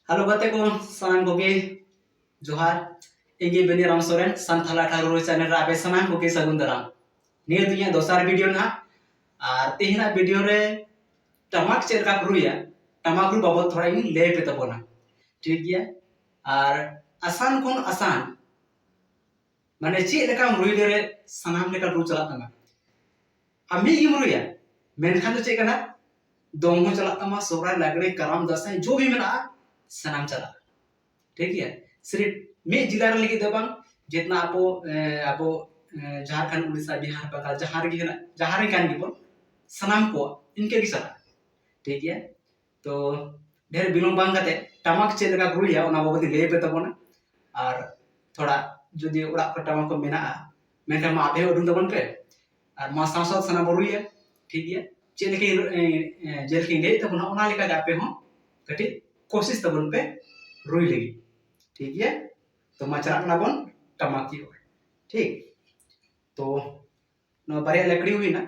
Halo gate ko sanan koge johar ege beni ram soren santhala tharu channel ra ape sanan koge sagun daram niya dunya dosar video na ar tehina video re tamak ᱪᱮᱫ ᱞᱮᱠᱟ ᱠᱚ ᱨᱩᱭᱟ tamak ru babod thoda ᱤᱧ ᱞᱟᱹᱭ ᱯᱮ ᱛᱟᱵᱚᱱᱟ ᱴᱷᱤᱠ ᱜᱮᱭᱟ ᱟᱨ आसान ᱠᱷᱚᱱ आसान माने ᱪᱮᱫ ᱞᱮᱠᱟᱢ ᱨᱩᱭ ᱫᱟᱲᱮ ᱥᱟᱱᱟᱢ ᱞᱮᱠᱟ ᱨᱩ ᱪᱟᱞᱟᱜ ᱛᱟᱢᱟ ᱟᱢ ᱢᱤᱫ ᱜᱮᱢ ᱨᱩᱭᱟ मेनखान तो चेक करना दोम हो चला तमा सोहराय लागड़े कराम दसाई जो भी मेना सनाम चला ठीक है सिर्फ मे जिला रे लगी दबंग जितना आपो आपो झारखंड उड़ीसा बिहार बंगाल जहार रे कान गिबो सनाम को इनके भी चला ठीक है तो ढेर बिलोम बांग कते टमाक चेक लगा रुया ओना बाबदी ले पे तबोना और थोड़ा जदि उड़ा को टमाक को मेना मेनखान मा आपे उडुं तबन पे और मा सासत सना बरुया ठीक है चेलके जेलके ले तबना ओना लेका गापे हो कटी कोशिश तबन पे रुई लगी ठीक है तो मचरा ना बन टमाकी हो ठीक तो नो बारे लकड़ी हुई ना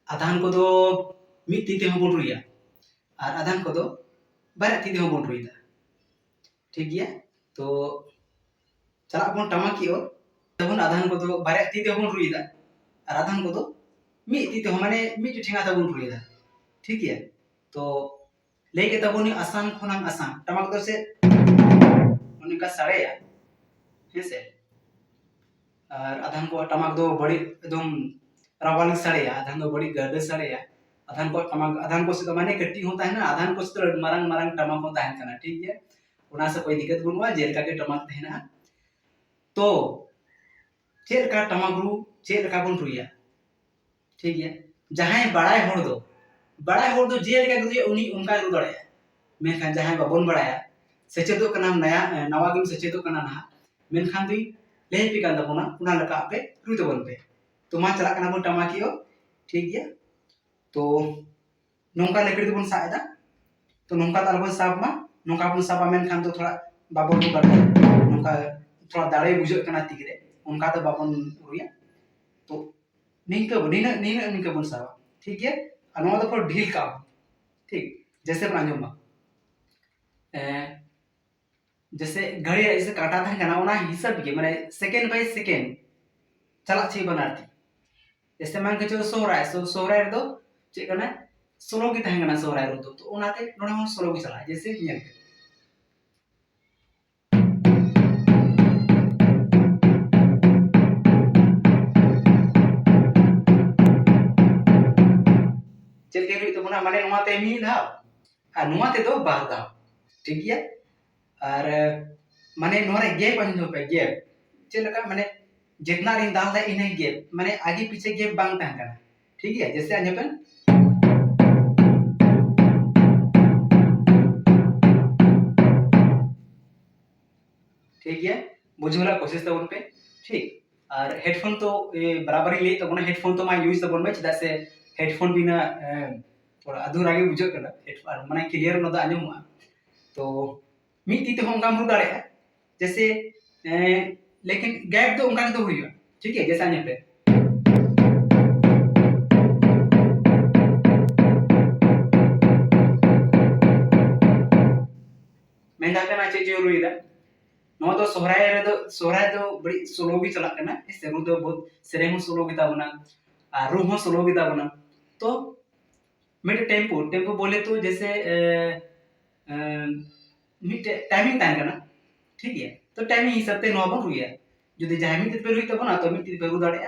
आधान को दो मिट्टी ते हो बोल रुया और आधान को दो बारे ती हो बोल रुईदा ठीक है तो चला बन टमाकी हो तबन आधान को दो बारे ती हो बोल रुईदा और आधान को दो मिट्टी ते हो माने मिट्टी ठेंगा तबन रुईदा ठीक है तो लेके तबनी आसान खोनाम आसान टमाक दो से उनका साड़े या ऐसे और आधान को टमाक दो बड़ी एकदम रावालिक साड़े या आधान दो बड़ी गर्द साड़े या आधान को टमाक आधान को से तो माने कट्टी होता है ना आधान को से तो मरंग मरंग टमाक होता है ना ठीक है उना से कोई दिक्कत बनुआ जेल का के टमाक है तो चेल का टमाक रू चेल का बन रुया ठीक है जहां बड़ाई होड़ दो जेल का गुजे उनी उनका रू दड़े मेनखान जहां बाबन बड़ाया सेचेदो कना नया नवा गिम सेचेदो कना ना मेनखान दुई ले पे का दबोना उना लका पे रू तबन पे तो मा चला कना बन टमाकियो ठीक है तो नोंका लकड़ी बन साएदा तो नोंका ताल बन साब मा नोंका बन साबा मेनखान तो थोड़ा बाबन रू दड़े नोंका थोड़ा दाड़े बुझो कना तिगरे उनका तो बाबन रुया तो निंका बन साबा ठीक है अनवा तो पर ढील का ठीक जैसे बन आंजोमा जैसे घड़ी ऐसे काटा था कना ओना हिसाब के माने सेकंड बाय सेकंड चला छी बनाती जैसे मान के चलो सोहराय रे दो चे कना सोलो की तहन कना सोहराय रो तो ओनाते नोडे हो सोलो की चला जैसे नियम चल के तो बना माने नोते मी धा आ नोते दो बार धा ठीक है और माने नोरे गैप अंजो पे गैप चलका माने जितना रिन दाल दा इने गैप माने आगे पीछे गैप बांग तहन कना ठीक है जैसे अंजपन ठीक है बुझला कोशिश तबन पे ठीक और हेडफोन तो बराबर ही ले तबन हेडफोन तो मा यूज तबन में चदा से हेडफोन बिना थोड़ा अधूरा के बुझो कना हेडफोन माने क्लियर न दा अंजमा तो मिट्टी तो हम काम दाड़े जैसे लेकिन गैप तो उनका तो हुई ठीक है जैसा पे मैं दाका ना चे रुईदा नो तो सोहराय तो बड़ी सोलो भी चला करना इस रू तो बहुत सेरे हो सोलो गिता बना आ रू हो सोलो गिता बना तो मेरे टेम्पो बोले तो जैसे मिट टाइमिंग टाइम करना ठीक है तो टाइमिंग हिसाब से नोबन रुया जदि जहां मिट पे रुई तबना तो मिट पे रु दाड़े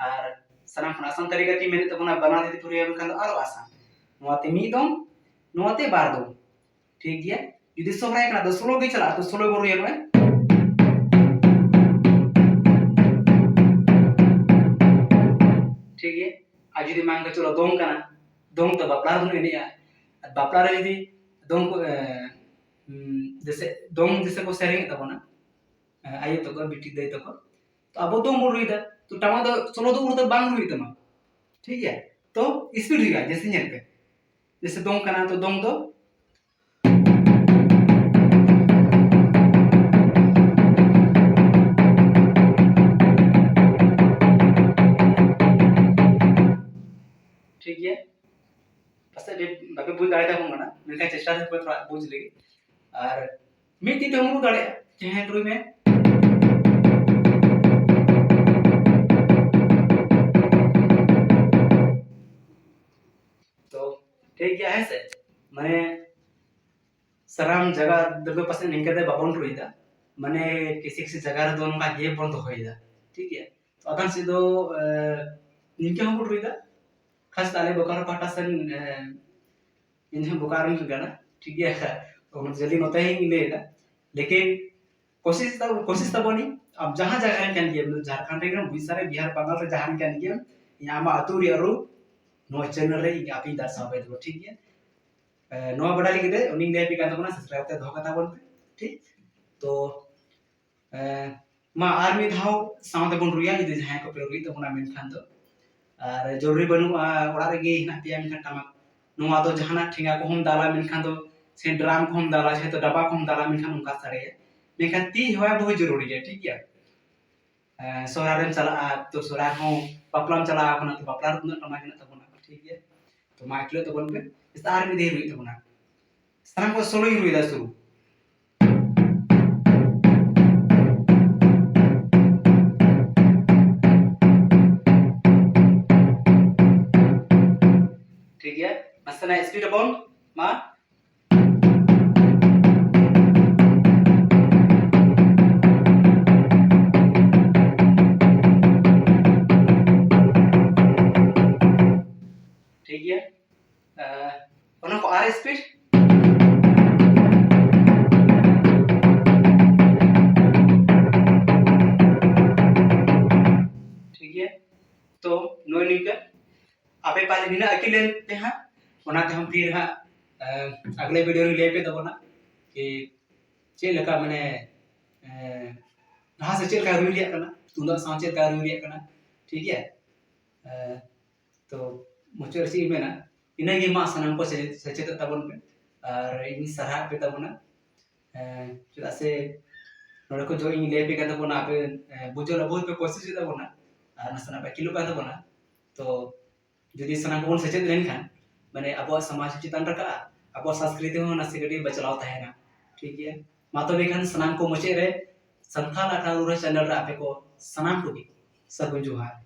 और सनाम खना आसान तरीका की मेरे तबना बना दे पुरिया बखान आरो आसान नोते मी दम नोते बार दो ठीक है जदि सोहराय कना तो सोलो के चला तो सोलो रुया में ठीक है आज जदि मान के चलो दोंग कना दोंग तो बापला बन एनिया बापला रे यदि दोंग को जैसे दोंग जैसे को सेरेंग तबना आयो तो को बिटी दे तो अब दोंग बोल रुईदा तो टमा तो सोलो तो उड़ता बांग रुई तमा ठीक है तो स्पीड हुआ जैसे नेल पे जैसे दोंग कना तो दोंग दो ठीक है pasti bape buj dare ta mana mereka চেষ্টা করবে थोड़ा বুঝ लेगी और मिट ती हम दare चेहन रुई में तो ठीक गया है से माने सराम जगह दबे पसंद नहीं करते बाबन रुईदा माने किसी किसी जगह रे दोनों का ये बंद होइदा ठीक है तो अदन से दो निके हम रुईदा खास ताले बोकारो पाटा सन इन्हें बोकारो के गाना ठीक है तो जल्दी नोता ही लेगा लेकिन कोशिश तब बनी अब जहाँ जगह कैन गेम झारखंड रे बहुत सारे बिहार बंगाल रे जहाँ कैन गेम यहाँ मा अतुरी अरु नो चैनल रे आपी दर्शावे दो ठीक है नो बड़ा लिख दे उन्हीं ले भी का सब्सक्राइब ते धोका ता बोलते ठीक तो मा आर्मी धाव साउंड बन रुया यदि जहाँ को पे रुई तो बना मेन खान तो और जरूरी बनू ओड़ा रे गे हिना पिया मेन टमा नो आदो जहाना ठेंगा को हम दाला मेन खान तो से ड्राम को हम दाला है तो डब्बा को हम दाला मेन खान उनका सारे है मेन खान ती होया बहुत जरूरी है ठीक है सोरारेम चला तो सोरार हो पपलाम चला अपना तो पपलार उतना टमा के ना तबना ठीक है तो माइकले तो बन पे इस आर्मी दे रुई तबना सनम को सोलो ही रुई दा शुरू ठीक है मसला स्पीड अपन मा ठीक है ono ko आर स्पीड ठीक है तो नो लिंक आपे पाले बिना अकेले पे हां ओना ते हम फिर हां अगले वीडियो रे ले पे दबोना कि चे लका माने कहां से चे का रुई लिया करना तुंदा सांचे का रुई लिया करना ठीक है तो मुझे सी में ना इन्हें ये माँ सनम को सचेत तबन पे और इन सरहा पे तबना चला से नोड़े को जो इन ले पे कहते बना पे बुझो बहुत पे कोशिश करता बना और नसना पे किलो कहते बना तो यदि सनम को सचेत रहन खान माने अब समाज चितान रखा अब संस्कृति हो नसे गडी बचलाव तहना ठीक है मातो बेखान सनम को मुचे रे संथाल अठारूर चैनल रे आपे को सनम को भी सब जुहार